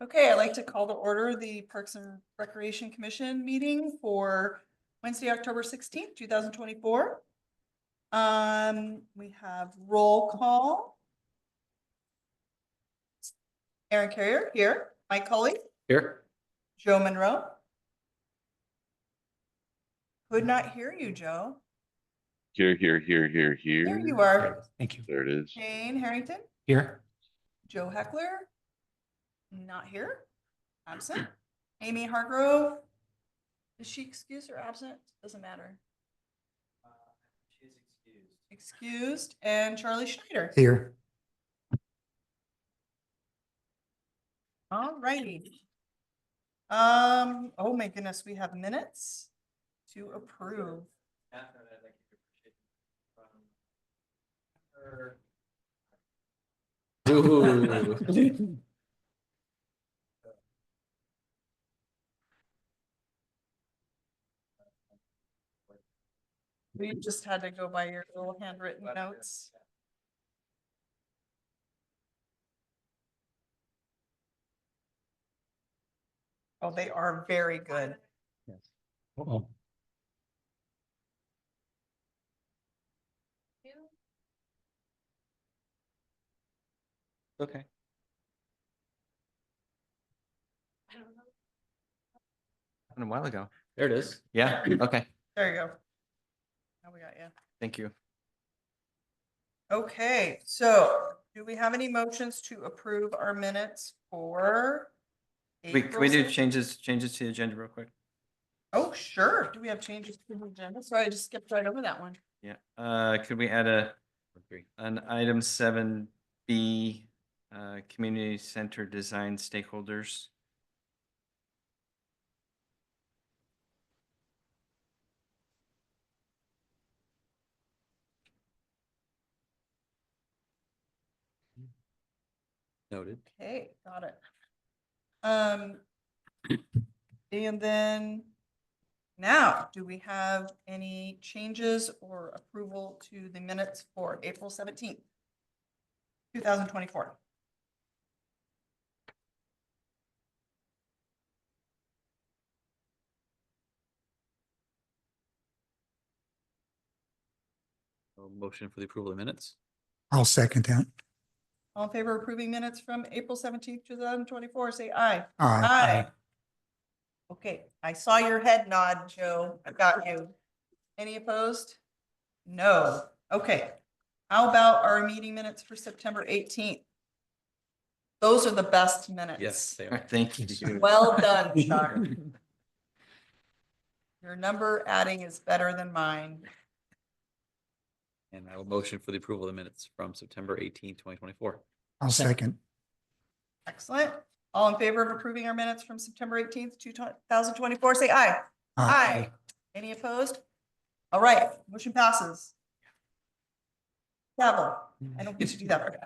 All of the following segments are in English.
Okay, I'd like to call to order the Parks and Recreation Commission meeting for Wednesday, October 16th, 2024. We have roll call. Aaron Carrier here, Mike Cully, Here. Joe Monroe. Could not hear you, Joe. Here. There you are. Thank you. There it is. Jane Harrington, Here. Joe Heckler, not here, absent. Amy Hargrove, is she excused or absent? Doesn't matter. She's excused. Excused, and Charlie Schneider. Here. All righty. Oh my goodness, we have minutes to approve. Catherine, I'd like you to appreciate from her. Ooh. We just had to go by your little handwritten notes. Oh, they are very good. Uh-oh. Okay. Happened a while ago. There it is. Yeah, okay, There you go. Now we got you. thank you. Okay, so do we have any motions to approve our minutes for? Can we April do 6th? changes to the agenda real quick? Oh, sure. Do we have changes to the agenda? Sorry, I just skipped right over that one. Yeah, could we add an item 7B, community center design stakeholders? Noted. Okay, got it. And then now, do we have any changes or approval to the minutes for April 17th, 2024? Motion for the approval of minutes. I'll second that. All in favor of approving minutes from April 17th, 2024, say aye. Aye. Aye. Okay, I saw your head nod, Joe. I got you. Any opposed? No. Okay. How about our meeting minutes for September 18th? Those are the best minutes. Yes, they All are. right, thank you. Well done, Chuck. Your number adding is better than mine. And I will motion for the approval of the minutes from September 18th, 2024. I'll second. Excellent. All in favor of approving our minutes from September 18th, 2024, say aye. Aye. Any opposed? All right, motion passes. Gavel. I don't get to do that.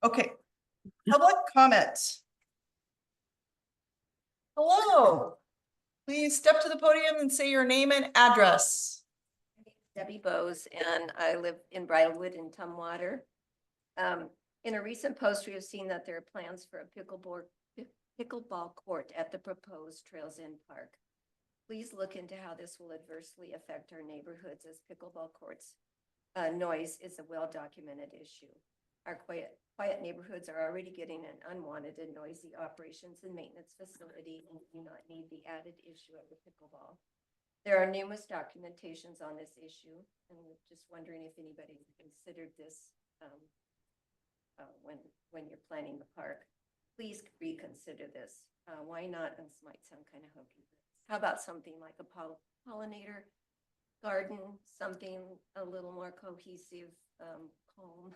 Okay. Public comment. Hello. Please step to the podium and say your name and address. Debbie Bose, and I live in Bridlewood in Tumwater. In a recent post, we have seen that there are plans for a pickleball court at the proposed Trails End Park. Please look into how this will adversely affect our neighborhoods, as pickleball courts noise is a well-documented issue. Our quiet neighborhoods are already getting an unwanted and noisy operations and maintenance facility, and do not need the added issue of the pickleball. There are numerous documentations on this issue, and we're just wondering if anybody considered this when you're planning the park. Please reconsider this. Why not? And this might sound kind of hokey. How about something like a pollinator garden, something a little more cohesive, calm,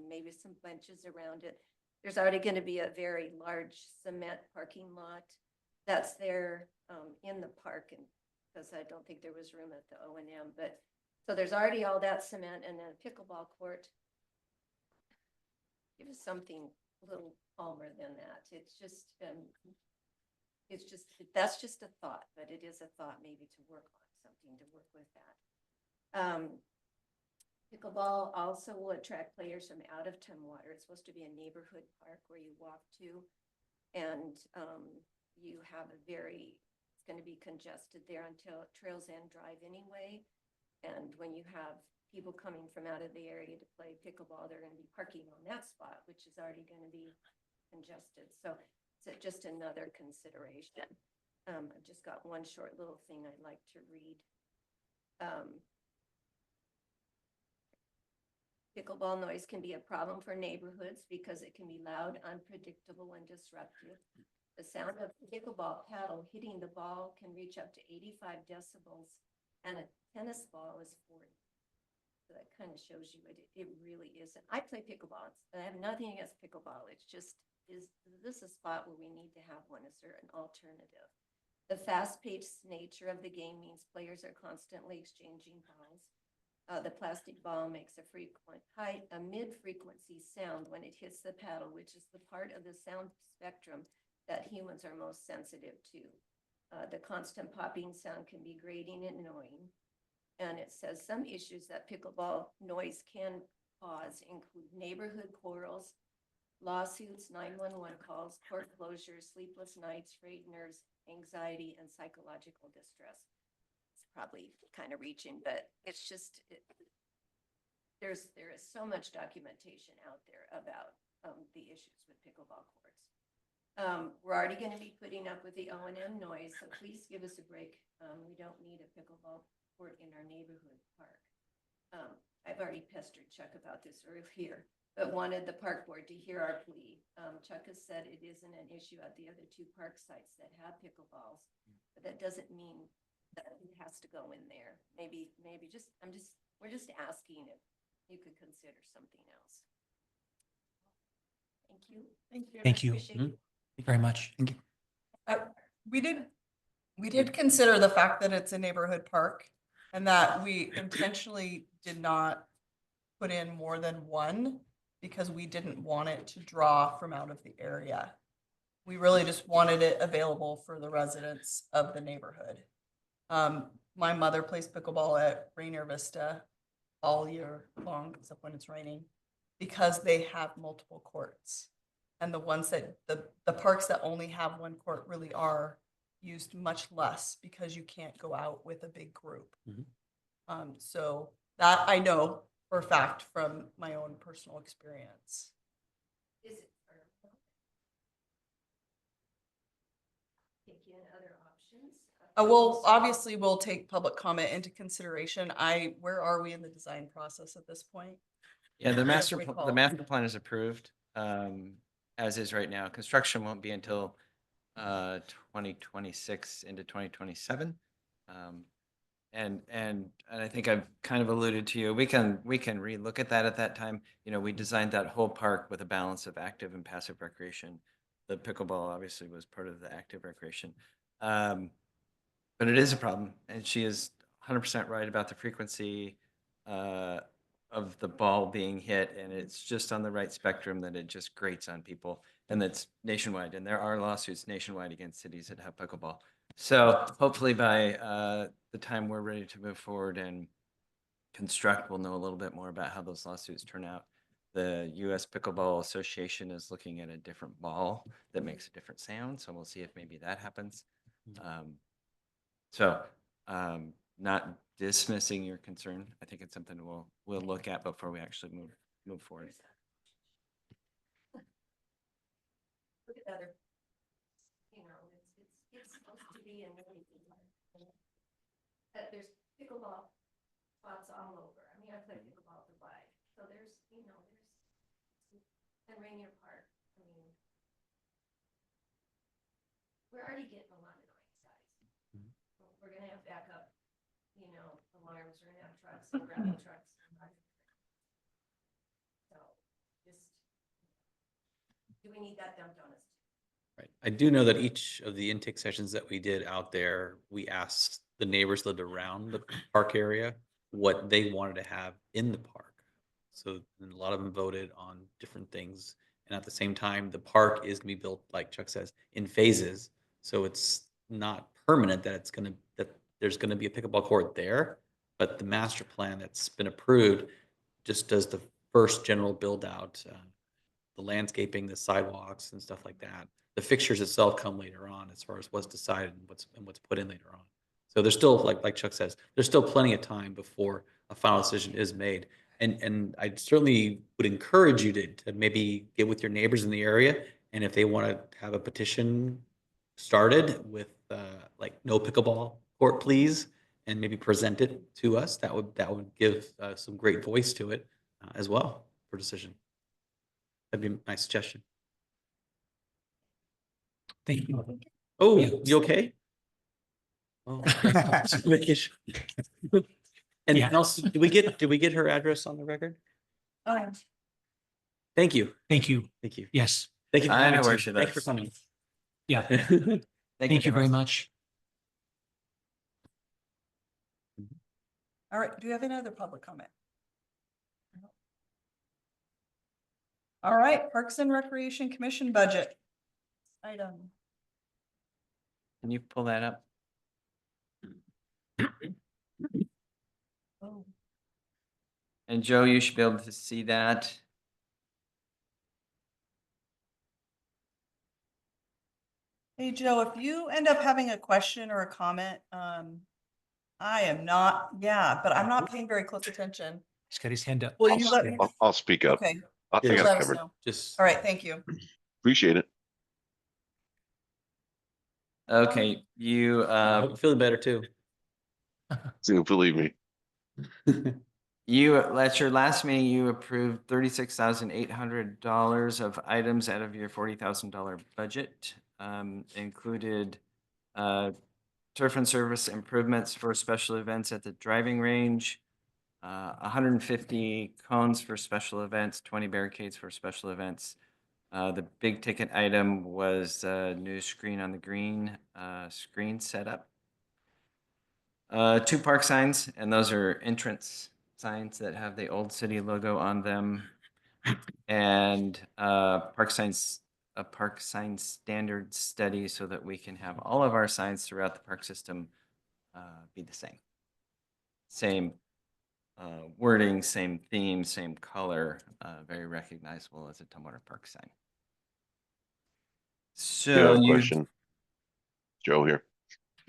maybe some benches around it. There's already going to be a very large cement parking lot that's there in the park, and because I don't think there was room at the O&M, but so there's already all that cement, and then a pickleball court. Give us something a little calmer than that. It's just that's just a thought, but it is a thought maybe to work on something to work with that. Pickleball also will attract players from out of Tumwater. It's supposed to be a neighborhood park where you walk to. And you have it's going to be congested there until Trails End Drive anyway. And when you have people coming from out of the area to play pickleball, they're going to be parking on that spot, which is already going to be congested. So it's just another consideration. I've just got one short little thing I'd like to read. Pickleball noise can be a problem for neighborhoods because it can be loud, unpredictable, and disruptive. The sound of a pickleball paddle hitting the ball can reach up to 85 decibels, and a tennis ball is 40. So that kind of shows you it really isn't. I play pickleball, and I have nothing against pickleball. It's just, is this a spot where we need to have one? Is there an alternative? The fast-paced nature of the game means players are constantly exchanging balls. The plastic ball makes a mid-frequency sound when it hits the paddle, which is the part of the sound spectrum that humans are most sensitive to. The constant popping sound can be grating and annoying. And it says some issues that pickleball noise can cause include neighborhood quarrels, lawsuits, 911 calls, court closures, sleepless nights, frayed nerves, anxiety, and psychological distress. It's probably kind of reaching, but it's just, there is so much documentation out there about the issues with pickleball courts. We're already going to be putting up with the O&M noise, so please give us a break. We don't need a pickleball court in our neighborhood park. I've already pestered Chuck about this earlier, but wanted the park board to hear our plea. Chuck has said it isn't an issue at the other 2 park sites that have pickleballs, but that doesn't mean that it has to go in there. Maybe we're just asking if you could consider something else. Thank you. Thank you. Thank you. Appreciate Mhm. Thank you very much. We did consider the fact that it's a neighborhood park and that we intentionally did not put in more than one because we didn't want it to draw from out of the area. We really just wanted it available for the residents of the neighborhood. My mother plays pickleball at Rainier Vista all year long, except when it's raining, because they have multiple courts. And the ones that, the parks that only have one court really are used much less because you can't go out with a big group. So that I know for a fact from my own personal experience. Is it taking other options? Well, obviously we'll take public comment into consideration. Where are we in the design process at this point? Yeah, the Yes, master, we the call. master plan is approved, as is right now. Construction won't be until 2026 into 2027. And I think I've kind of alluded to you, we can relook at that time. You know, we designed that whole park with a balance of active and passive recreation. The pickleball obviously was part of the active recreation. But it is a problem, and she is 100% right about the frequency of the ball being hit, and it's just on the right spectrum that it just grates on people, and that's nationwide. And there are lawsuits nationwide against cities that have pickleball. So hopefully by the time we're ready to move forward and construct, we'll know a little bit more about how those lawsuits turn out. The U.S. Pickleball Association is looking at a different ball that makes a different sound, so we'll see if maybe that happens. Not dismissing your concern. I think it's something we'll look at before we actually move forward. Look at other, it's supposed to be in there's pickleball spots all over. I mean, I play pickleball at Dubai, so there's and Rainier Park. I mean, we're already getting a lot of noise, guys. We're gonna have backup, alarms. We're gonna have trucks and gravel trucks. So, just do we need that dumped on us? Right. I do know that each of the intake sessions that we did out there, we asked the neighbors that lived around the park area what they wanted to have in the park. So a lot of them voted on different things. And at the same time, the park is going to be built, like Chuck says, in phases. So it's not permanent that there's going to be a pickleball court there. But the master plan that's been approved just does the first general build out the landscaping, the sidewalks and stuff like that. The fixtures itself come later on as far as what's decided and what's put in later on. So there's still, like Chuck says, there's still plenty of time before a final decision is made. And I certainly would encourage you to maybe get with your neighbors in the area. And if they want to have a petition started with like no pickleball court, please, and maybe present it to us, that would give some great voice to it as well for decision. That'd be my suggestion. Thank you. Oh, Yeah. you okay? Oh, okay. Just making sure. And Yeah. also, did we get her address on the record? Thank you. Thank you. Thank you. Yes. Thank you. for I know coming, where too. she Thank you for lives. coming. Yeah. Thank you very much. All right, do you have any other public comment? All right, Parks and Recreation Commission budget. Item. Can you pull that up? Oh, And Joe, you should be able to see that. hey, Joe, if you end up having a question or a comment, I am not, yeah, but I'm not paying very close attention. He's got his hand up. Will you let me? I'll speak up. Okay, I Yeah. got it let us covered. know. Just All right, thank you. Appreciate it. Okay, you, I hope you're feeling better too. So believe me. you, at your last meeting, you approved $36,800 of items out of your $40,000 budget. Included turf and service improvements for special events at the driving range, 150 cones for special events, 20 barricades for special events. The big ticket item was a new screen on the green, screen setup. 2 park signs, and those are entrance signs that have the Old City logo on them. And a park sign standard study so that we can have all of our signs throughout the park system be the same. Same wording, same theme, same color, very recognizable as a Tumwater Park sign. Do So have a you, question. Joe here.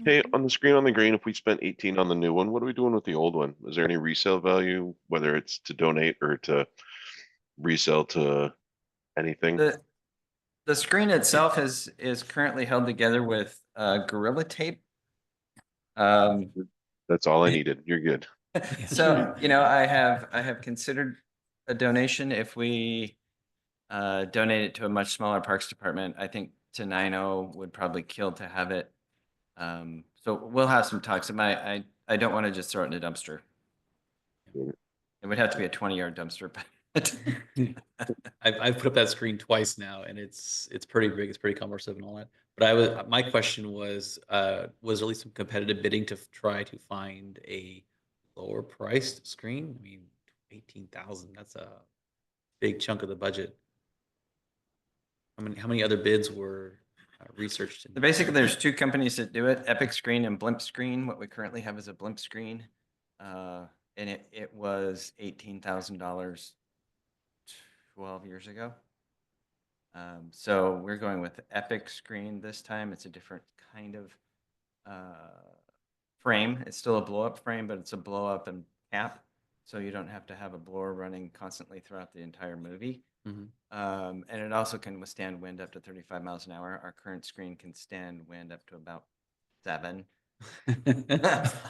Hey, on the screen on the green, if we spent 18 on the new one, what are we doing with the old one? Is there any resale value, whether it's to donate or to resell to anything? the screen itself is currently held together with Gorilla Tape. That's all I needed. You're good. So, I have considered a donation if we donate it to a much smaller parks department. I think Tenino would probably kill to have it. So we'll have some talks. I don't want to just throw it in a dumpster. It would have to be a 20-yard dumpster, but I've put up that screen twice now, and it's pretty big. It's pretty cumbersome and all that. But my question was there at least some competitive bidding to try to find a lower priced screen? I mean, 18,000. That's a big chunk of the budget. How many other bids were researched? basically there's 2 companies that do it, Epic Screen and Blimp Screen. What we currently have is a Blimp Screen. And it was $18,000 12 years ago. So we're going with Epic Screen this time. It's a different kind of frame. It's still a blow-up frame, but it's a blow-up and cap. So you don't have to have a blower running constantly throughout the entire movie. Mhm. And it also can withstand wind up to 35 miles an hour. Our current screen can stand wind up to about 7.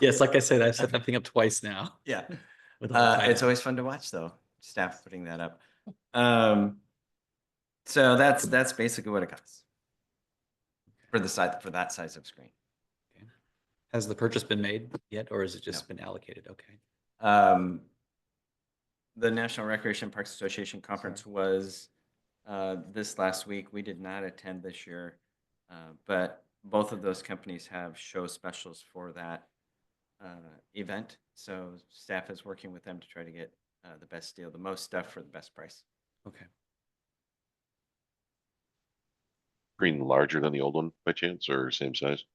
Yes, like I said, I've set that thing up twice now. Yeah. with all the It's time. always fun to watch though, staff putting that up. So that's basically what it costs for that size of screen. Has the purchase been made yet, or has it just been allocated? Okay. The National Recreation Parks Association conference was this last week. We did not attend this year, but both of those companies have show specials for that event. So staff is working with them to try to get the best deal, the most stuff for the best price. Okay. Screen larger than the old one by chance or same size?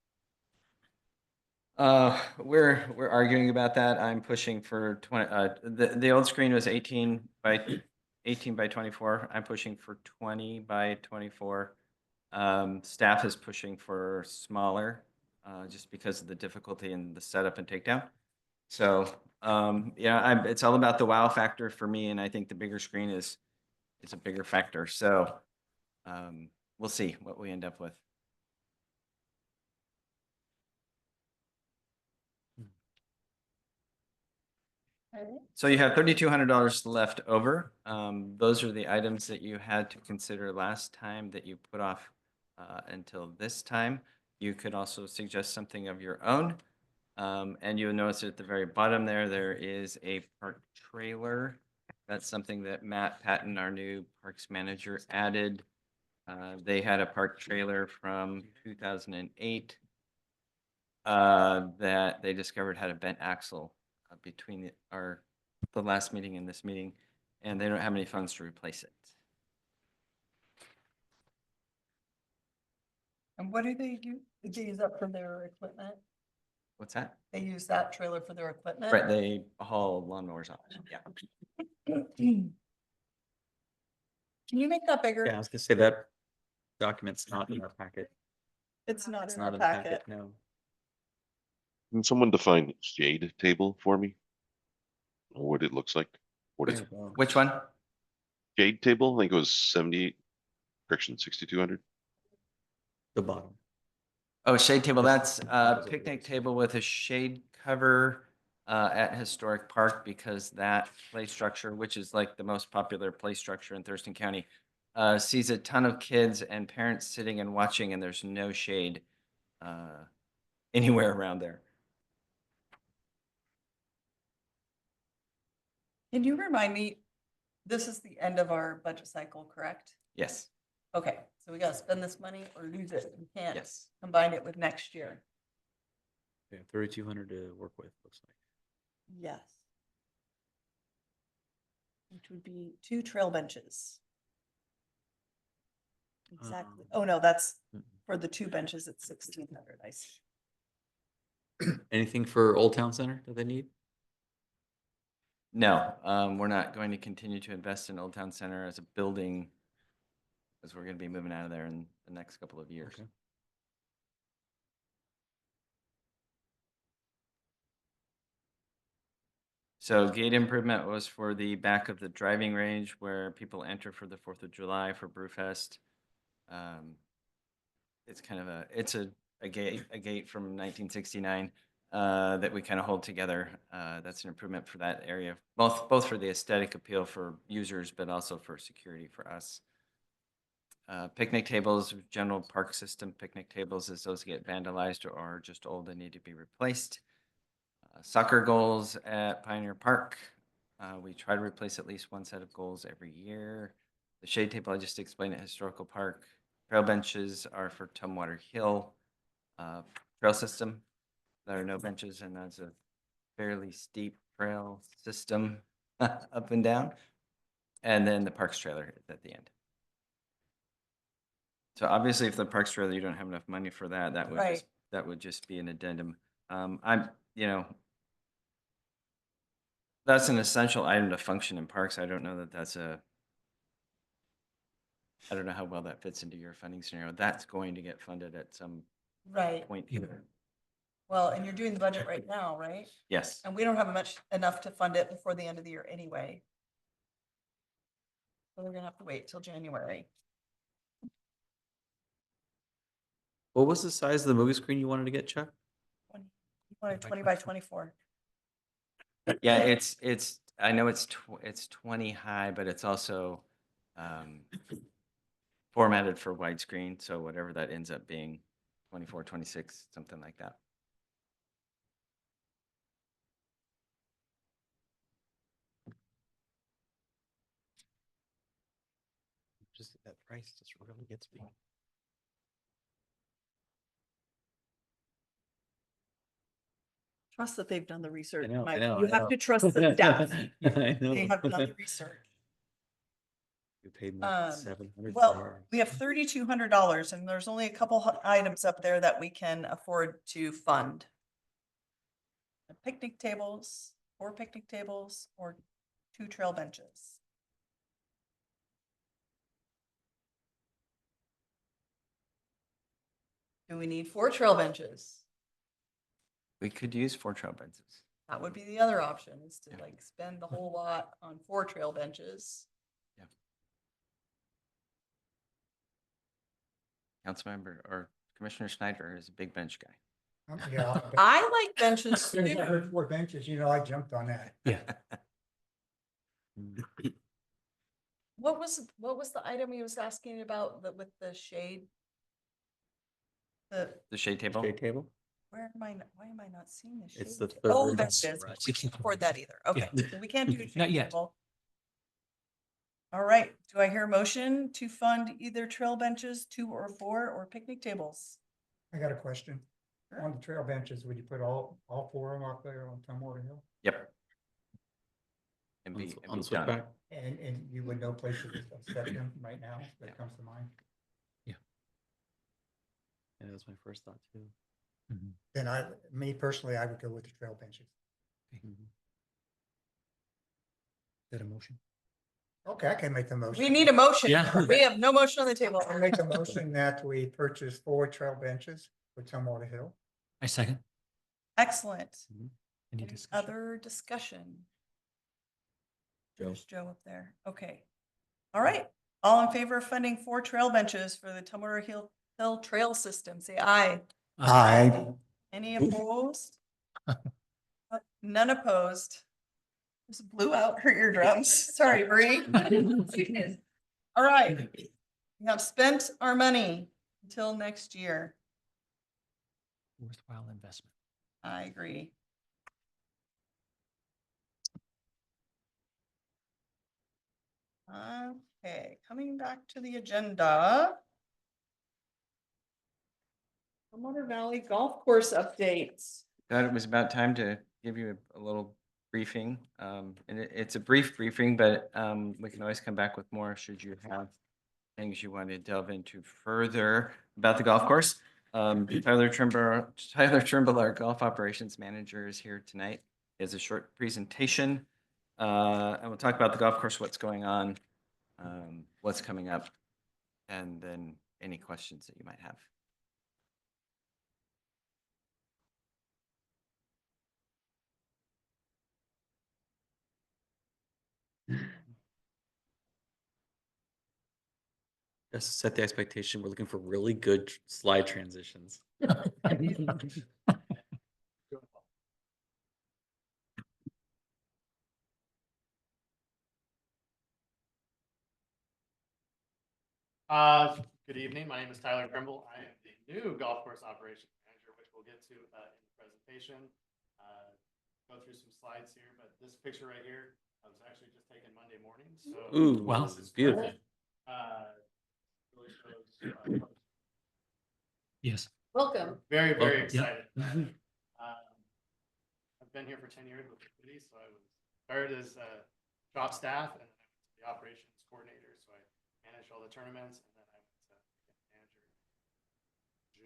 We're arguing about that. I'm pushing for 20. The old screen was 18 by 18 by 24. I'm pushing for 20 by 24. Staff is pushing for smaller, just because of the difficulty in the setup and takedown. So, yeah, it's all about the wow factor for me, and I think the bigger screen is a bigger factor. So, we'll see what we end up with. So you have $3,200 left over. Those are the items that you had to consider last time that you put off until this time. You could also suggest something of your own. And you'll notice at the very bottom there is a park trailer. That's something that Matt Patton, our new parks manager, added. They had a park trailer from 2008 that they discovered had a bent axle between the last meeting and this meeting, and they don't have any funds to replace it. And what do they use that for their equipment? What's that? They use that trailer for their equipment? Right, they haul lawnmowers out. Yeah. Can you make that bigger? Yeah, I was gonna say that document's not in our packet. It's not It's in not our in the packet. packet, no. Can someone define shade table for me? Or what it looks like? What is Which one? shade table? I think it was 78, correction, 6,200. The bottom. Oh, shade table, That's- that's a that's what it picnic is. table with a shade cover at Historic Park, because that play structure, which is like the most popular play structure in Thurston County, sees a ton of kids and parents sitting and watching, and there's no shade anywhere around there. Can you remind me, this is the end of our budget cycle, correct? Yes, Okay, so we gotta spend this money or lose it. We can't yes. combine it with next year. Yeah, 3,200 to work with, looks like. Yes. Which would be 2 trail benches. Exactly. Oh, no, that's Mm-mm. for the 2 benches at 1,600. I see. Anything for Old Town Center that they need? No, we're not going to continue to invest in Old Town Center as a building, because we're going to be moving out of there in the next couple of years. Okay. So gate improvement was for the back of the driving range where people enter for the 4th of July for Brewfest. It's kind of a gate from 1969 that we kind of hold together. That's an improvement for that area, both for the aesthetic appeal for users, but also for security for us. Picnic tables, general park system picnic tables, as those get vandalized or are just old and need to be replaced. Soccer goals at Pioneer Park. We try to replace at least one set of goals every year. The shade table I just explained at Historical Park. Trail benches are for Tumwater Hill trail system. There are no benches, and that's a fairly steep trail system up and down. And then the parks trailer is at the end. So obviously, if the parks trailer, you don't have enough money for that, Right. that would just be an addendum. That's an essential item to function in parks. I don't know that I don't know how well that fits into your funding scenario. That's going to get funded at some Right. point here. Well, and you're doing the budget right now, right? Yes. And we don't have enough to fund it before the end of the year anyway. So we're gonna have to wait till January. What was the size of the movie screen you wanted to get, Chuck? You wanted 20 by 24. Yeah, I know it's 20 high, but it's also formatted for widescreen. So whatever that ends up being, 24, 26, something like that. Just that price just really gets me. Trust that they've done the research. know, I Mike. know, You I have know. to trust the staff. I know. They have done the research. We paid Um, like 700. Well, we have $3,200 and there's only a couple items up there that we can afford to fund. The picnic tables, 4 picnic tables, or 2 trail benches. Do we need 4 trail benches? We could use 4 trail benches. That would be the other option, is to Yeah. like spend the whole lot on 4 trail benches. Councilmember or Commissioner Schneider is a big bench guy. Yeah. I like benches As soon as I too. heard 4 benches, I jumped on that. Yeah. What was the item he was asking about with the shade? The, The shade table. Shade table? where am I, why am I not seeing the shade? It's the ta- Oh, third there it is. right. We can't afford that either. Okay, so we can't do. a Not shade yet. table. All right, do I hear a motion to fund either trail benches, 2 or 4, or picnic tables? I got a question. Sure. On the trail benches, would you put all 4 of them up there on Tumwater Hill? Yep. And On be, s- and on be the done. switchback? And you would know places to set them right now, that comes to mind? Yeah, that was my first thought too. Mhm. Then me personally, I would go with the trail benches. Is that a motion? Okay, I can make the motion. We need a motion. Yeah. We have no motion on the table. I make the motion that we purchase 4 trail benches for Tumwater Hill. I second. Excellent. Any Any discussion? other discussion? Joe. There's Joe up there. Okay. All right. All in favor of funding 4 trail benches for the Tumwater Hill Trail System, say aye. Aye. Any opposed? None opposed. Just blew out her eardrums. Sorry, Bree. All right. We have spent our money until next year. Worthwhile investment. I agree. Okay, coming back to the agenda. Tumwater Valley Golf Course updates. Thought it was about time to give you a little briefing. And it's a brief briefing, but we can always come back with more should you have things you want to delve into further about the golf course. Tyler Trimble, our golf operations manager, is here tonight. He has a short presentation. And we'll talk about the golf course, what's going on, what's coming up, and then any questions that you might have. Just to set the expectation, we're looking for really good slide transitions. Good evening. My name is Tyler Trimble. I am the new golf course operations manager, which we'll get to in the presentation. Go through some slides here, but this picture right here, I was actually just taken Monday morning, so. Ooh, Wow. this is beautiful. Really shows, Yes. Welcome. very, very Welcome. excited. I've been here for 10 years with the city, so I was started as shop staff and then I went to the operations coordinator, so I managed all the tournaments and then I went to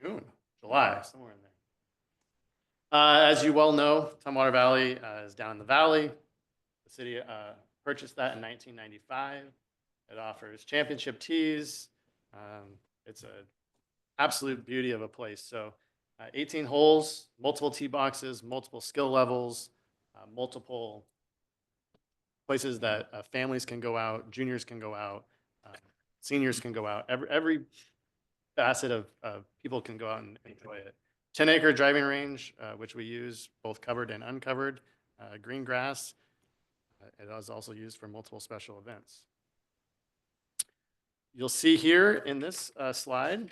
manager June, July, somewhere in there. As you well know, Tumwater Valley is down in the valley. The city purchased that in 1995. It offers championship tees. It's a absolute beauty of a place. So 18 holes, multiple tee boxes, multiple skill levels, multiple places that families can go out, juniors can go out, seniors can go out. Every facet of people can go out and enjoy it. 10-acre driving range, which we use both covered and uncovered, green grass. It is also used for multiple special events. You'll see here in this slide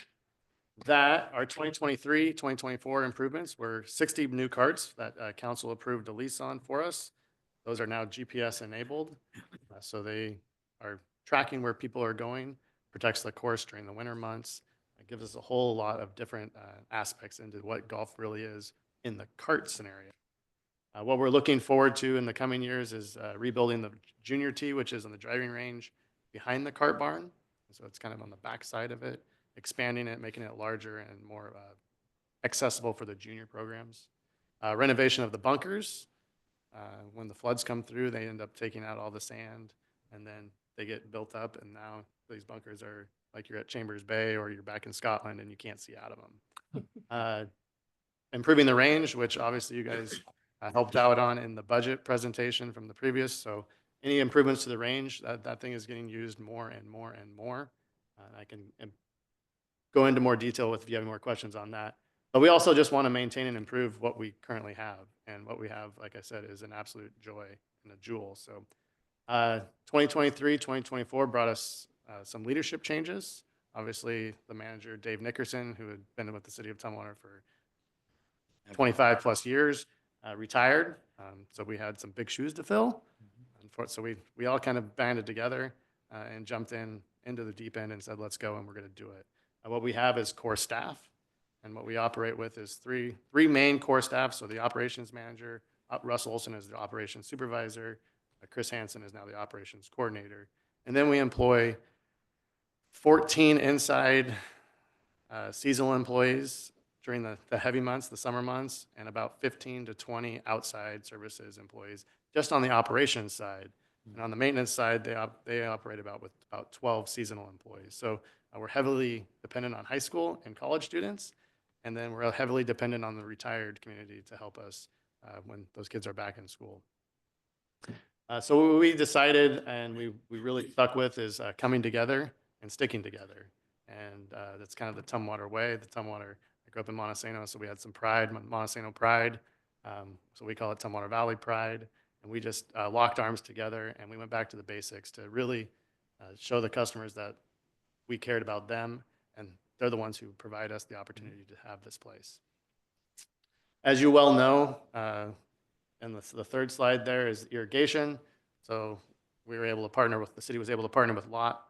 that our 2023, 2024 improvements were 60 new carts that council approved a lease on for us. Those are now GPS enabled. So they are tracking where people are going, protects the course during the winter months. It gives us a whole lot of different aspects into what golf really is in the cart scenario. What we're looking forward to in the coming years is rebuilding the junior tee, which is on the driving range behind the cart barn. So it's kind of on the back side of it, expanding it, making it larger and more accessible for the junior programs. Renovation of the bunkers. When the floods come through, they end up taking out all the sand and then they get built up and now these bunkers are like you're at Chambers Bay or you're back in Scotland and you can't see out of them. Improving the range, which obviously you guys helped out on in the budget presentation from the previous. So any improvements to the range, that thing is getting used more and more and more. I can go into more detail with if you have any more questions on that. But we also just want to maintain and improve what we currently have. And what we have, like I said, is an absolute joy and a jewel. So 2023, 2024 brought us some leadership changes. Obviously, the manager, Dave Nickerson, who had been with the city of Tumwater for 25 plus years, retired. So we had some big shoes to fill. So we all kind of banded together and jumped into the deep end and said, let's go, and we're going to do it. What we have is core staff, and what we operate with is three main core staff. So the operations manager, Russell Olson is the operations supervisor, Chris Hansen is now the operations coordinator. And then we employ 14 inside seasonal employees during the heavy months, the summer months, and about 15 to 20 outside services employees just on the operations side. And on the maintenance side, they operate with about 12 seasonal employees. So we're heavily dependent on high school and college students, and then we're heavily dependent on the retired community to help us when those kids are back in school. So what we decided and we really stuck with is coming together and sticking together. And that's kind of the Tumwater way. The Tumwater, I grew up in Montesano, so we had some pride, Montesano pride. So we call it Tumwater Valley pride. And we just locked arms together and we went back to the basics to really show the customers that we cared about them, and they're the ones who provide us the opportunity to have this place. As you well know, and the third slide there is irrigation. So we were able to partner with, the city was able to partner with Lot.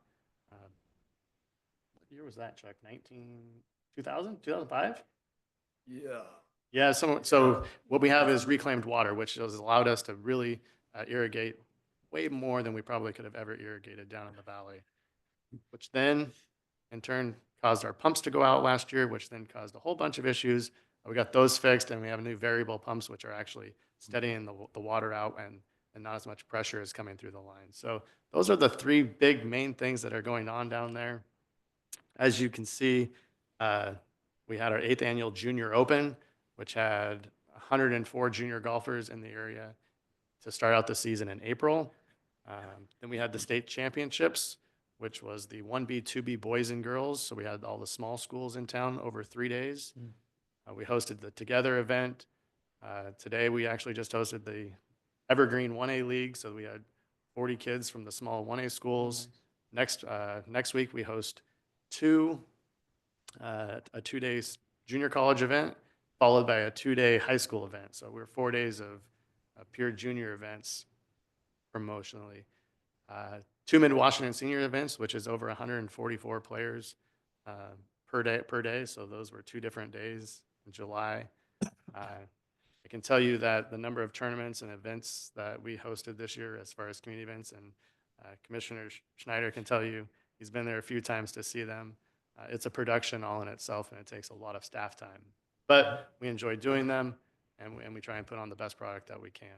What year was that, Chuck? 2000, 2005? Yeah. Yeah, so what we have is reclaimed water, which has allowed us to really irrigate way more than we probably could have ever irrigated down in the valley, which then in turn caused our pumps to go out last year, which then caused a whole bunch of issues. We got those fixed, and we have new variable pumps, which are actually steadying the water out, and not as much pressure is coming through the line. So those are the three big main things that are going on down there. As you can see, we had our 8th annual Junior Open, which had 104 junior golfers in the area to start out the season in April. Then we had the state championships, which was the 1B, 2B boys and girls. So we had all the small schools in town over 3 days. We hosted the Together event. Today, we actually just hosted the Evergreen 1A League. So we had 40 kids from the small 1A schools. Next week, we host a 2-day junior college event, followed by a 2-day high school event. So we're 4 days of pure junior events promotionally. 2 Mid-Washington senior events, which is over 144 players per day. So those were 2 different days in July. I can tell you that the number of tournaments and events that we hosted this year as far as community events, and Commissioner Schneider can tell you, he's been there a few times to see them. It's a production all in itself, and it takes a lot of staff time. But we enjoy doing them, and we try and put on the best product that we can.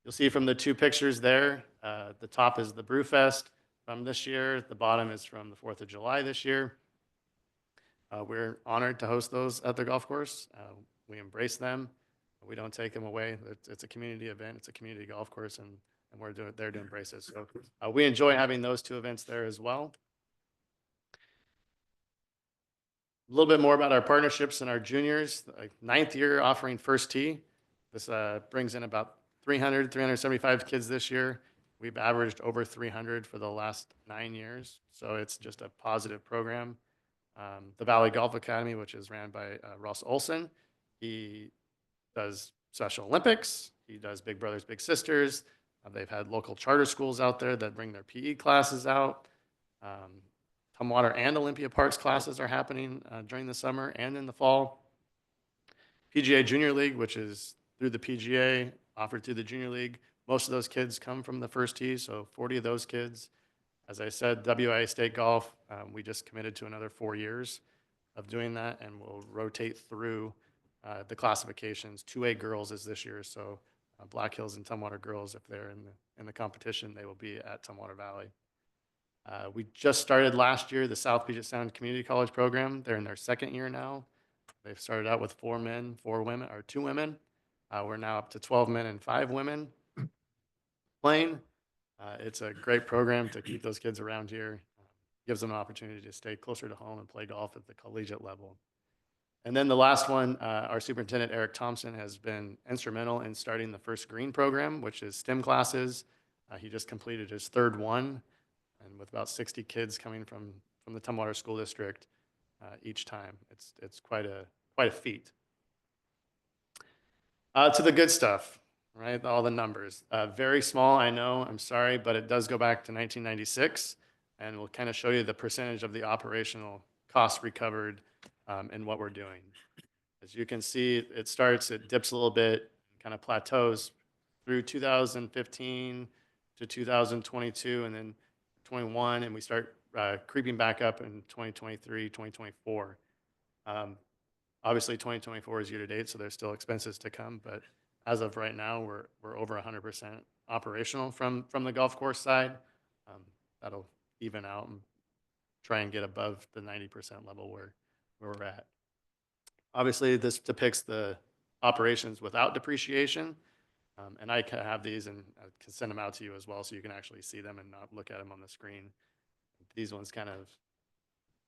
You'll see from the 2 pictures there, the top is the Brewfest from this year. The bottom is from the 4th of July this year. We're honored to host those at the golf course. We embrace them. We don't take them away. It's a community event. It's a community golf course, and we're there to embrace it. So we enjoy having those 2 events there as well. A little bit more about our partnerships and our juniors. 9th year offering First Tee. This brings in about 375 kids this year. We've averaged over 300 for the last 9 years. So it's just a positive program. The Valley Golf Academy, which is ran by Russ Olson. He does Special Olympics. He does Big Brothers Big Sisters. They've had local charter schools out there that bring their PE classes out. Tumwater and Olympia Parks classes are happening during the summer and in the fall. PGA Junior League, which is through the PGA, offered through the Junior League. Most of those kids come from the First Tee, so 40 of those kids. As I said, WIA State Golf, we just committed to another 4 years of doing that, and we'll rotate through the classifications. 2A girls is this year, so Black Hills and Tumwater girls, if they're in the competition, they will be at Tumwater Valley. We just started last year the South Puget Sound Community College program. They're in their 2nd year now. They've started out with 4 men, 4 women, or 2 women. We're now up to 12 men and 5 women playing. It's a great program to keep those kids around here. Gives them an opportunity to stay closer to home and play golf at the collegiate level. And then the last one, our superintendent, Eric Thompson, has been instrumental in starting the First Green program, which is STEM classes. He just completed his 3rd one, and with about 60 kids coming from the Tumwater School District each time. It's quite a feat. To the good stuff, right? All the numbers. Very small, I know, I'm sorry, but it does go back to 1996, and we'll kind of show you the percentage of the operational costs recovered in what we're doing. As you can see, it dips a little bit, kind of plateaus through 2015 to 2022, and then 21, and we start creeping back up in 2023, 2024. Obviously, 2024 is year to date, so there's still expenses to come. But as of right now, we're over 100% operational from the golf course side. That'll even out and try and get above the 90% level where we're at. Obviously, this depicts the operations without depreciation. And I can have these, and I can send them out to you as well, so you can actually see them and not look at them on the screen. These ones kind of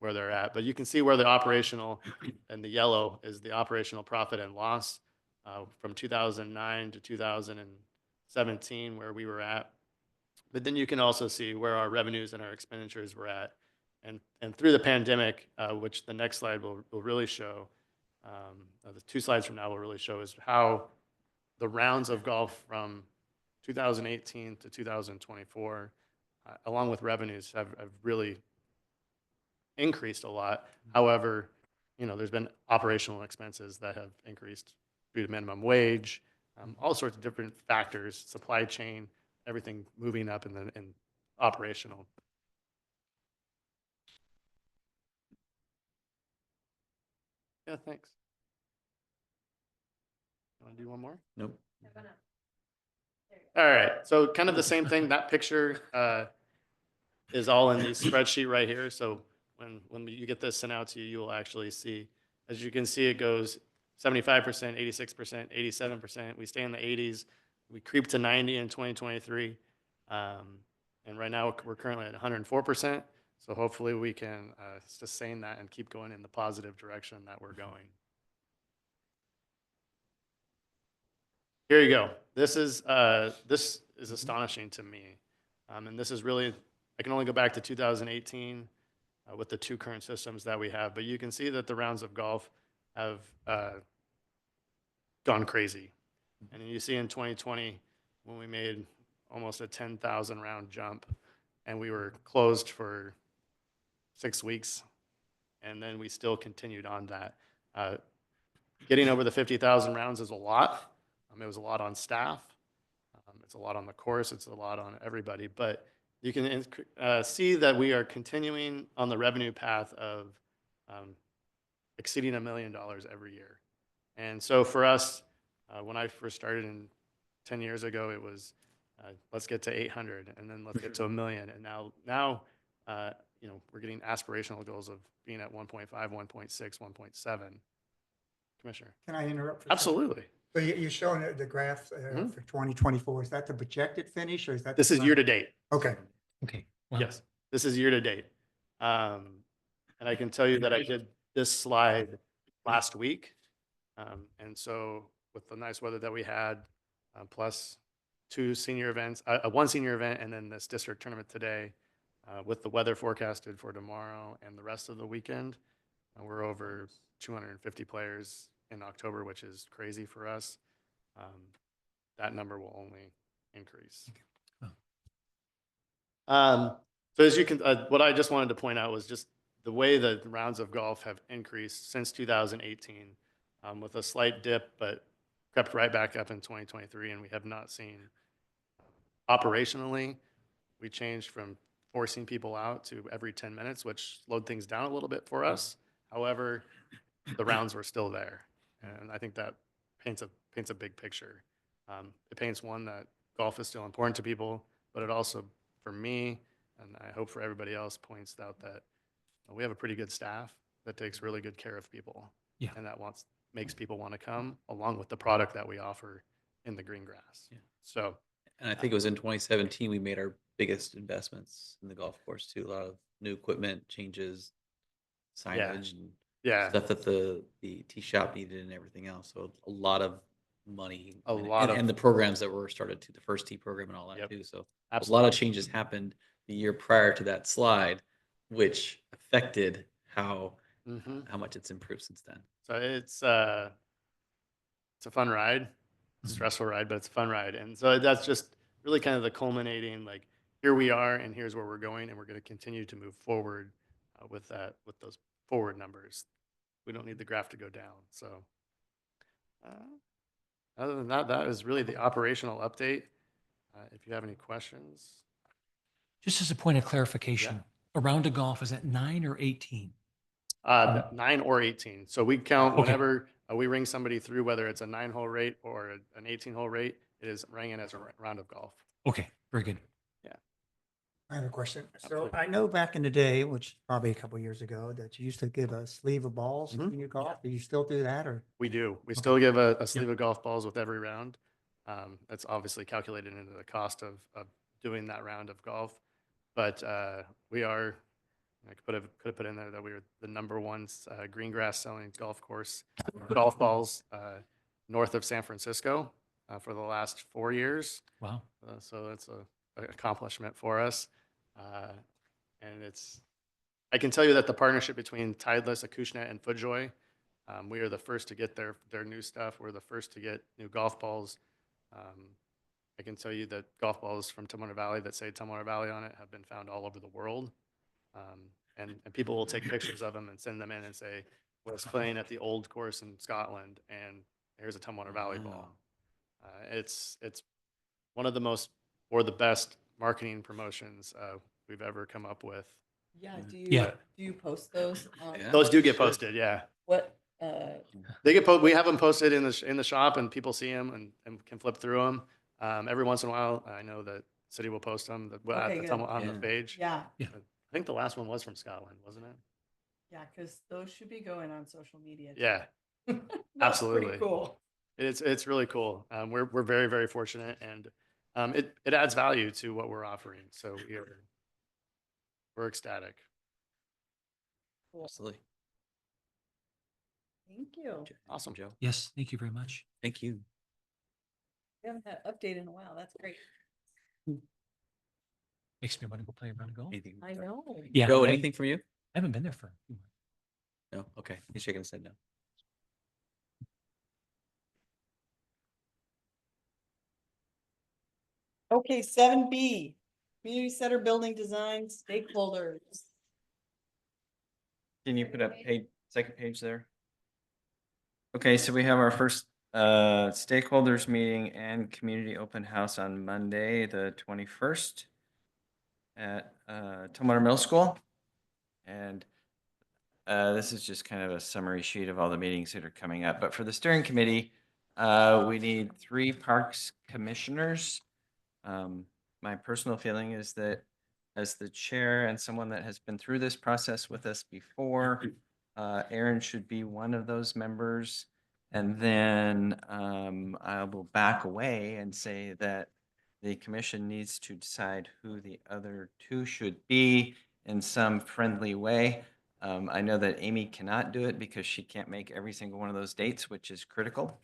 where they're at, but you can see where the operational, and the yellow is the operational profit and loss from 2009 to 2017, where we were at. But then you can also see where our revenues and our expenditures were at. And through the pandemic, which the next slide will really show, the 2 slides from now will really show, is how the rounds of golf from 2018 to 2024, along with revenues, have really increased a lot. However, there's been operational expenses that have increased due to minimum wage, all sorts of different factors, supply chain, everything moving up in operational. Yeah, thanks. Want to do one more? Nope. All right, so kind of the same thing. That picture is all in the spreadsheet right here. So when you get this sent out to you, you will actually see, as you can see, it goes 75%, 86%, 87%. We stay in the 80s. We creep to 90 in 2023. And right now we're currently at 104%. So hopefully we can sustain that and keep going in the positive direction that we're going. Here you go. This is astonishing to me. And this is really, I can only go back to 2018 with the 2 current systems that we have, but you can see that the rounds of golf have gone crazy. And you see in 2020, when we made almost a 10,000 round jump, and we were closed for 6 weeks, and then we still continued on that. Getting over the 50,000 rounds is a lot. It was a lot on staff. It's a lot on the course. It's a lot on everybody. But you can see that we are continuing on the revenue path of exceeding $1 million every year. And so for us, when I first started 10 years ago, it was let's get to 800, and then let's get to 1 million. And now we're getting aspirational goals of being at 1.5, 1.6, 1.7. Commissioner. Can I interrupt? For Absolutely. So you're showing the graph for 2024. Is that the projected finish, or is that? This is year to date. Okay. Okay. Wow. Yes, this is year to date. And I can tell you that I did this slide last week. And so with the nice weather that we had, plus 2 senior events, 1 senior event, and then this district tournament today, with the weather forecasted for tomorrow and the rest of the weekend, we're over 250 players in October, which is crazy for us. That number will only increase. So as you can, what I just wanted to point out was just the way the rounds of golf have increased since 2018, with a slight dip, but crept right back up in 2023, and we have not seen. Operationally, we changed from forcing people out to every 10 minutes, which slowed things down a little bit for us. However, the rounds were still there, and I think that paints a big picture. It paints one that golf is still important to people, but it also, for me, and I hope for everybody else, points out that we have a pretty good staff that takes really good care of people. Yeah. And that makes people want to come along with the product that we offer in the green grass. Yeah. So, And I think it was in 2017, we made our biggest investments in the golf course too. A lot of new equipment changes, signage and yeah, stuff that the tee shop needed and everything else. So a lot of money. A and- lot and of- the programs that were started to the first tee program and all that Yep. too. So a lot absolutely. of changes happened the year prior to that slide, which affected Mhm. how much it's improved since then. So it's a fun ride, Mhm. stressful ride, but it's a fun ride. And so that's just really kind of the culminating, like, here we are and here's where we're going, and we're going to continue to move forward with those forward numbers. We don't need the graph to go down. So other than that, that is really the operational update. If you have any questions. Just as a point of clarification, a round of golf is at 9 or 18? 9 or 18. So we count Okay. whenever we ring somebody through, whether it's a 9-hole rate or an 18-hole rate, it is ringing as a round of golf. Okay, very good. I have a question. So Absolutely. I know back in the day, which is probably a couple years ago, that you used to give a sleeve of balls Mhm. when you golf. Do you still do that or? We do. We Okay. still give a sleeve of golf balls with every round. That's obviously calculated into the cost of doing that round of golf. But we are, I could have put in there that we were the #1 green grass selling golf course, golf balls north of San Francisco for the last 4 years. Wow. So that's an accomplishment for us. And I can tell you that the partnership between Tideless, Acushnet, and FootJoy, we are the first to get their new stuff. We're the first to get new golf balls. I can tell you that golf balls from Tumwater Valley that say Tumwater Valley on it have been found all over the world. And people will take pictures of them and send them in and say, I was playing at the old course in Scotland, and here's a Tumwater Valley ball. It's one of the most or the best marketing promotions we've ever come up with. Yeah, Yeah. do you post those? Yeah. Those do get posted, yeah. What, We have them posted in the shop, and people see them and can flip through them. Every once in a while, I know that city will post them Okay, good. on the Yeah. page. yeah, I think the last one was from Scotland, wasn't it? yeah, because those should be going on social media. too. Yeah, That's pretty absolutely. Cool. it's really cool. We're very, very fortunate, and it adds value to what we're offering. So we're ecstatic. Absolutely. Thank you. Awesome. Joe. Yes, thank you very much. Thank you. We haven't had update in a while. That's great. Makes me want to go play a round of golf. Anything? I know. Yeah. Joe, I anything from you? haven't been there for a few months. No? Okay. He's shaking his head no. Okay, 7B, community center building design stakeholders. Can you put up second page there? Okay, so we have our first stakeholders meeting and community open house on Monday, the 21st at Tumwater Middle School. And this is just kind of a summary sheet of all the meetings that are coming up. But for the steering committee, we need 3 parks commissioners. My personal feeling is that as the chair and someone that has been through this process with us before, Aaron should be one of those members. And then I will back away and say that the commission needs to decide who the other 2 should be in some friendly way. I know that Amy cannot do it because she can't make every single one of those dates, which is critical.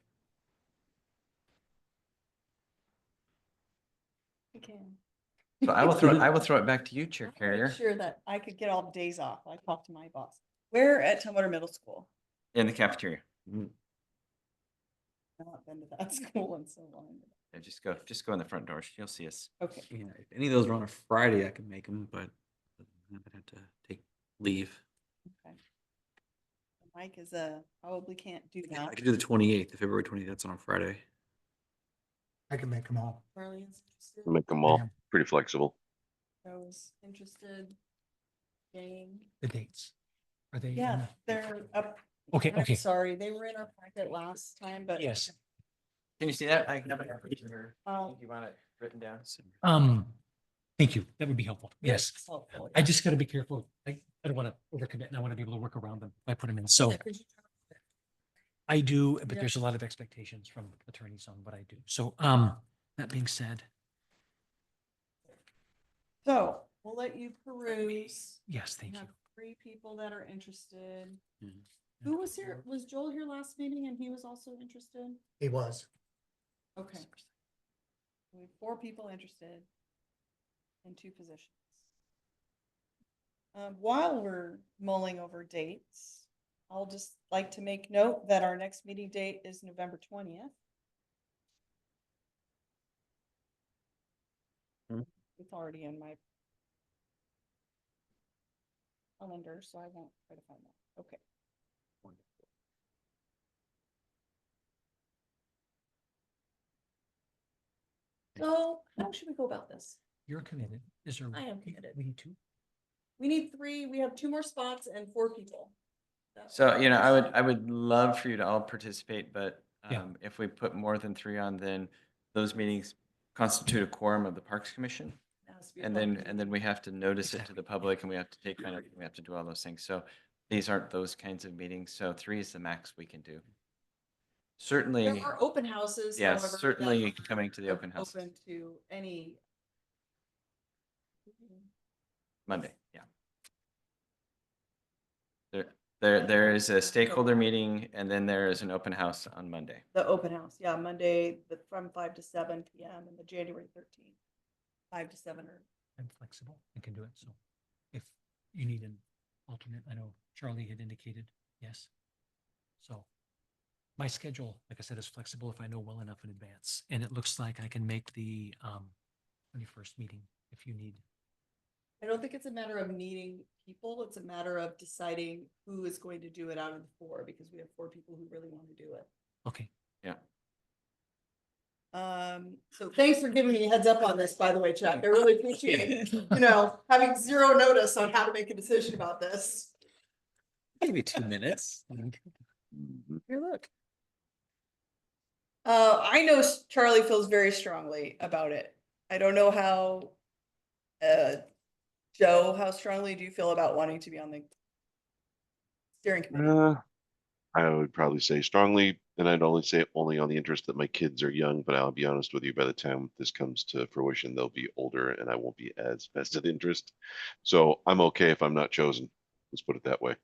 Okay. Mm-hmm. So I will throw it back to you, Chair Make Carrier, sure that I could get all the days off. I talked to my boss. Where at Tumwater Middle School? in the cafeteria. I've not been to that school in so long. Yeah, just go in the front doors. You'll see us. Okay, Yeah, if any of those were on a Friday, I could make them, but I would have to take leave. okay. Mike is probably can't do I that. could do the 28th, the February 28th. That's on a Friday. I can make them all. Marlene's interested. Make them all Yeah. pretty flexible. Rose interested. Jane. The dates. Are they? Yeah, they're up. Okay, I'm okay. Sorry, they were in our packet last time, but. Yes. Can you see that? I have it here. Um, You want it written down? Thank you. That would be helpful. Yes. helpful, I yeah. just gotta be careful. I don't want to overcommit and I want to be able to work around them. I put them in. So, I do, but Yeah. there's a lot of expectations from attorneys on what I do. So, that being said, So we'll let you peruse. yes, We thank you. have 3 people that are interested. Mhm. Who was here? Was Joel here last meeting and he was also interested? He was. Okay. We have 4 people interested in 2 positions. While we're mulling over dates, I'll just like to make note that our next meeting date is November 20th. Hmm. It's already in my calendar, so I won't try to find that. Okay. So how should we go about this? You're committed. Is there? I am committed. We need to. We need 3, we have 2 more spots and 4 people. So, I would love for you to all participate, but Yeah. if we put more than 3 on, then those meetings constitute a quorum of the Parks Commission. It has to be a And public then we have to notice it to the Exactly. public and we have to take kind of, we have to do all those things. So these aren't those kinds of meetings. So 3 is the max we can do. Certainly, There are open houses, yes, however, certainly that coming to the are open house Open to any. Monday, yeah. There is a stakeholder meeting and then there is an open house on Monday. The open house, yeah, Monday, from 5 to 7 PM and the January 13th. 5 to 7 or. I'm flexible and can do it. So if you need an alternate, I know Charlie had indicated, yes. So my schedule, like I said, is flexible if I know well enough in advance. And it looks like I can make the 21st meeting if you need. I don't think it's a matter of needing people, it's a matter of deciding who is going to do it out of the 4, because we have 4 people who really want to do it. Okay. Yeah. So thanks for giving me a heads up on this, by the way, Chuck. I really appreciate, having 0 notice on how to make a decision about this. Maybe 2 minutes. Mhm. Here, look. I know Charlie feels very strongly about it. I don't know how, Joe, how strongly do you feel about wanting to be on the steering committee? I would probably say strongly, and I'd only say only on the interest that my kids are young, but I'll be honest with you, by the time this comes to fruition, they'll be older and I won't be as vested interest. So I'm okay if I'm not chosen. Let's put it that way.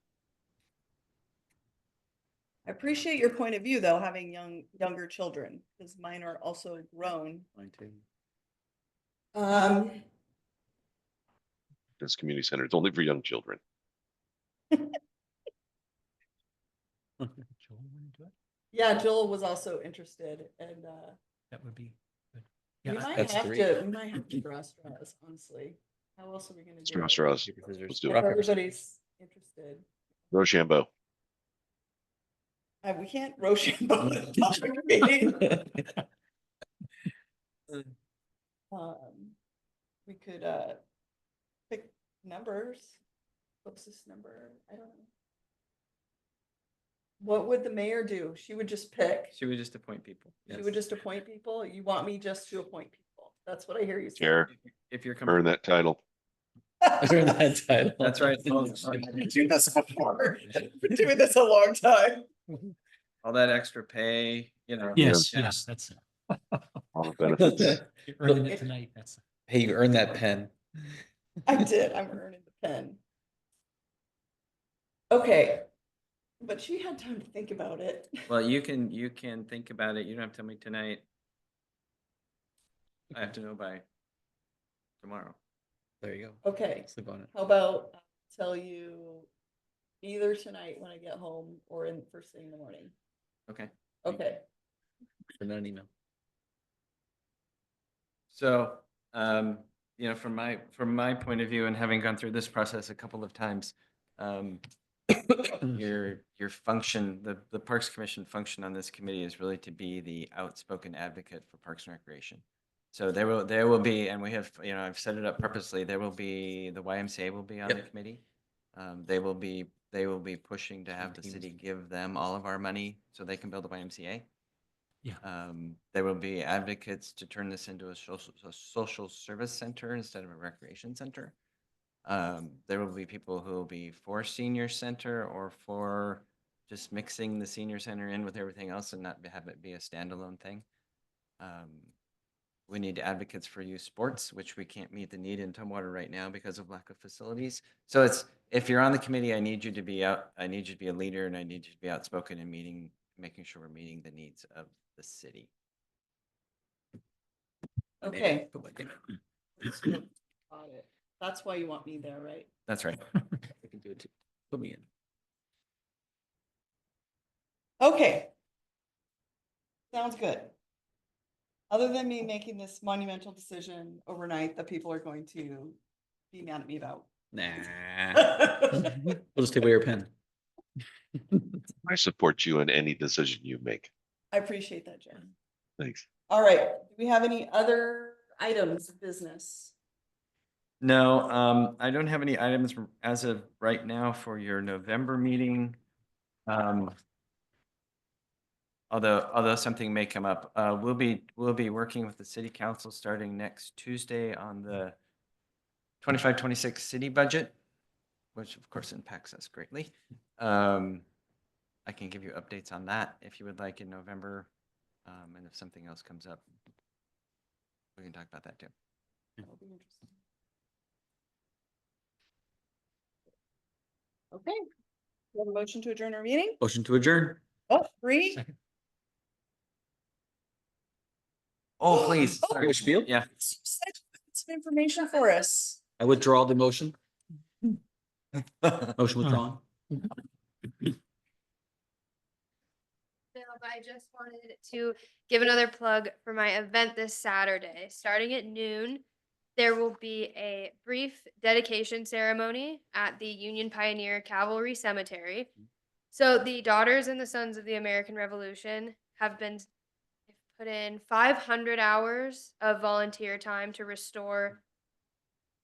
I appreciate your point of view, though, having younger children, because mine are also grown. Mine too. This community center, it's only for young children. Joel, want to do it? Yeah, Joel was also interested, and That would be good. we Yeah, might That's have 3. to, we might have to draw straws, honestly. How else are we gonna do Straw it? straws. Paper, scissors, Let's do If it. rock, paper, scissors. everybody's interested. Rochambeau. We can't Rochambeau. meeting. We could pick numbers, closest number, I don't know. What would the mayor do? She would just pick. She would just appoint people. She would just appoint people? You want me just to appoint people? That's what I hear you say. Chair, If you're earn comfortable. that title. Earn that title. That's right. I've been doing this before. I've been doing this a long time. All that extra pay, yes, Yeah. yes, that's All the benefits. you're earning it tonight. That's Hey, you earned that pen. I did. I'm earning the pen. Okay. But she had time to think about it. Well, you can think about it. You don't have to tell me tonight. I have to know by tomorrow. There you go. Okay. Sleep on it. How about I'll tell you either tonight when I get home or in first thing in the morning? Okay. Okay. Send out an email. So, from my point of view and having gone through this process a couple of times, your function, the Parks Commission function on this committee is really to be the outspoken advocate for Parks and Recreation. So there will be, and we have, I've set it up purposely, there will be, the YMCA will be on the Yep. committee. They will be pushing to have the Teams. city give them all of our money so they can build a YMCA. Yeah. There will be advocates to turn this into a social service center instead of a recreation center. There will be people who will be for senior center or for just mixing the senior center in with everything else and not have it be a standalone thing. We need advocates for youth sports, which we can't meet the need in Tumwater right now because of lack of facilities. So if you're on the committee, I need you to be I need you to be a leader, and I need you to be outspoken in making sure we're meeting the needs of the city. Okay. Put my name in. Got it. That's why you want me there, right? That's right. I can do it too. Put me in. Okay. Sounds good. Other than me making this monumental decision overnight that people are going to be mad at me about. Nah. I We'll just take away your pen. I support you in any decision you make. appreciate that, Jen. Thanks. All right, do we have any other items of business? No, I don't have any items as of right now for your November meeting. Although something may come up, we'll be working with the city council starting next Tuesday on the 25-26 city budget, which of course impacts us greatly. I can give you updates on that if you would like in November. And if something else comes up, we can talk about that too. That'll be interesting. Okay, we have a motion to adjourn our meeting? Motion to adjourn. Oh, three? Second. Oh, please. Oh, Sorry. spiel? Yeah. Some information for us. I withdraw the motion. Motion withdrawn. But I just wanted to give another plug for my event this Saturday. Starting at noon, there will be a brief dedication ceremony at the Union Pioneer Cavalry Cemetery. So the Daughters and the Sons of the American Revolution have put in 500 hours of volunteer time to restore,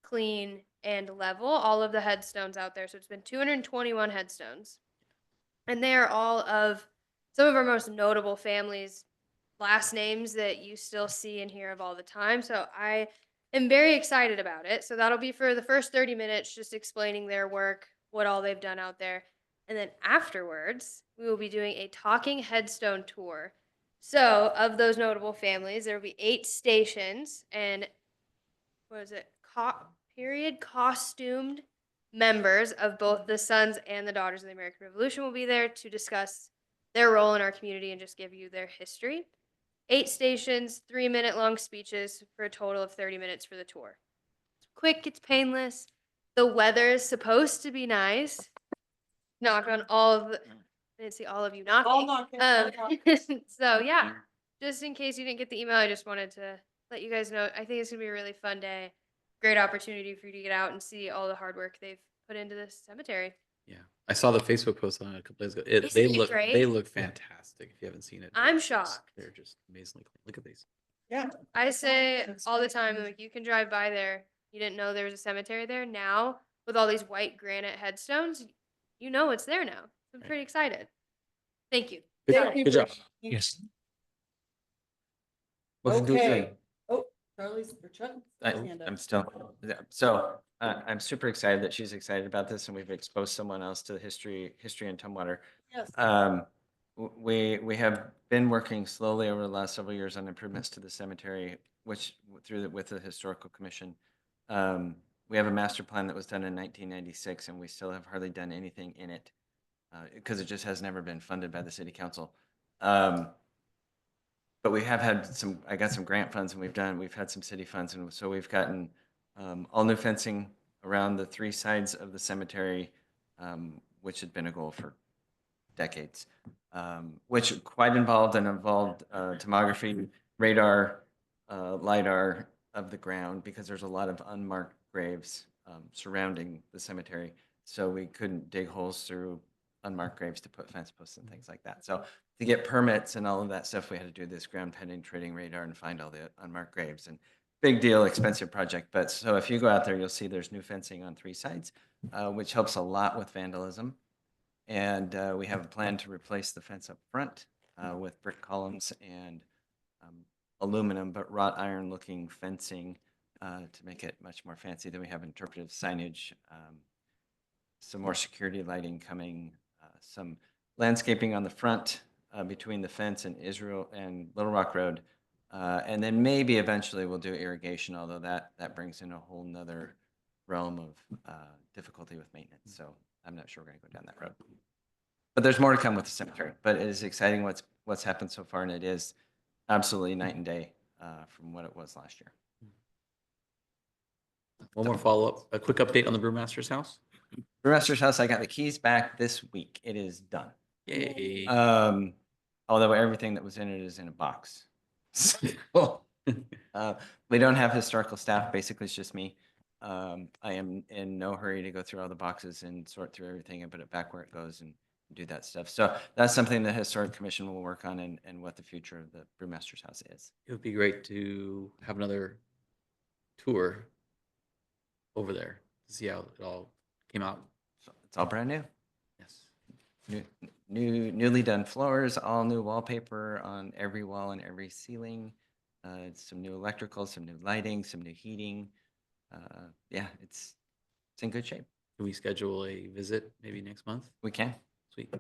clean, and level all of the headstones out there. So it's been 221 headstones. And they are all of some of our most notable families' last names that you still see and hear of all the time. So I am very excited about it. So that'll be for the first 30 minutes, just explaining their work, what all they've done out there. And then afterwards, we will be doing a talking headstone tour. So of those notable families, there will be 8 stations and costumed members of both the Sons and the Daughters of the American Revolution will be there to discuss their role in our community and just give you their history. 8 stations, 3-minute long speeches for a total of 30 minutes for the tour. It's quick, it's painless. The weather is supposed to be nice. Knock on all of the, I didn't see all of you knocking. I'll knock it. So yeah, just in case you didn't get the email, I just wanted to let you guys know. I think it's gonna be a really fun day. Great opportunity for you to get out and see all the hard work they've put into this cemetery. Yeah, I saw the Facebook post on it a couple days ago. Isn't They it look great? fantastic. If you haven't seen it, I'm it's just- shocked. They're just amazingly clean. Look at these. Yeah. I say all the time, like you can drive by there. You didn't know there was a cemetery there. Now, with all these white granite headstones, you know it's there now. I'm Right. pretty excited. Thank you. Good Thank job. you Good for- job. Yes. Motion to Okay. adjourn. Oh, Charlie's or Chuck. I'm still, so I'm super excited that she's excited about this and we've exposed someone else to the history in Tumwater. Yes. We have been working slowly over the last several years on improvements to the cemetery, which with the historical commission. We have a master plan that was done in 1996 and we still have hardly done anything in it because it just has never been funded by the city council. But we have had I got some grant funds and we've had some city funds. And so we've gotten all new fencing around the 3 sides of the cemetery, which had been a goal for decades, which quite involved tomography, radar, LiDAR of the ground because there's a lot of unmarked graves surrounding the cemetery. So we couldn't dig holes through unmarked graves to put fence posts and things like that. So to get permits and all of that stuff, we had to do this ground penetrating radar and find all the unmarked graves. And big deal, expensive project. But so if you go out there, you'll see there's new fencing on 3 sides, which helps a lot with vandalism. And we have a plan to replace the fence up front with brick columns and aluminum, but wrought iron looking fencing to make it much more fancy. Then we have interpretive signage, some more security lighting coming, some landscaping on the front between the fence and Israel and Little Rock Road. And then maybe eventually we'll do irrigation, although that brings in a whole nother realm of difficulty with maintenance. So I'm not sure we're going to go down that road. But there's more to come with the cemetery. But it is exciting what's happened so far, and it is absolutely night and day from what it was last year. One more follow-up, a quick update on the brewmaster's house. Brewmaster's house, I got the keys back this week. It is done. Yay. Although everything that was in it is in a box. So, we don't have historical staff. Basically, it's just me. I am in no hurry to go through all the boxes and sort through everything and put it back where it goes and do that stuff. So that's something the Historic Commission will work on and what the future of the Brewmaster's house is. It would be great to have another tour over there to see how it all came out. So it's all brand new. Yes. Newly done floors, all new wallpaper on every wall and every ceiling. Some new electrical, some new lighting, some new heating. Yeah, it's in good shape. Can we schedule a visit maybe next month? We can. Sweet.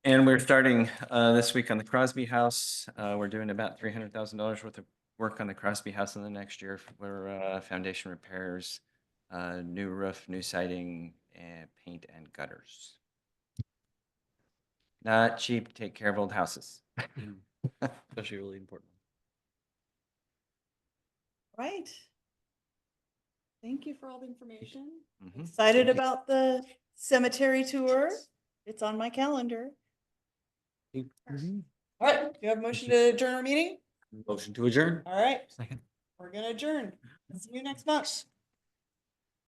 And we're starting this week on the Crosby House. We're doing about $300,000 worth of work on the Crosby House in the next year for foundation repairs, new roof, new siding, and paint and gutters. Not cheap to take care of old houses. Especially really important. Right. Thank you for all the information. Mhm. Excited about the cemetery tour. It's on my calendar. All right, do you have a motion to adjourn our meeting? Motion to adjourn. All right, Second. we're gonna adjourn. See you next month.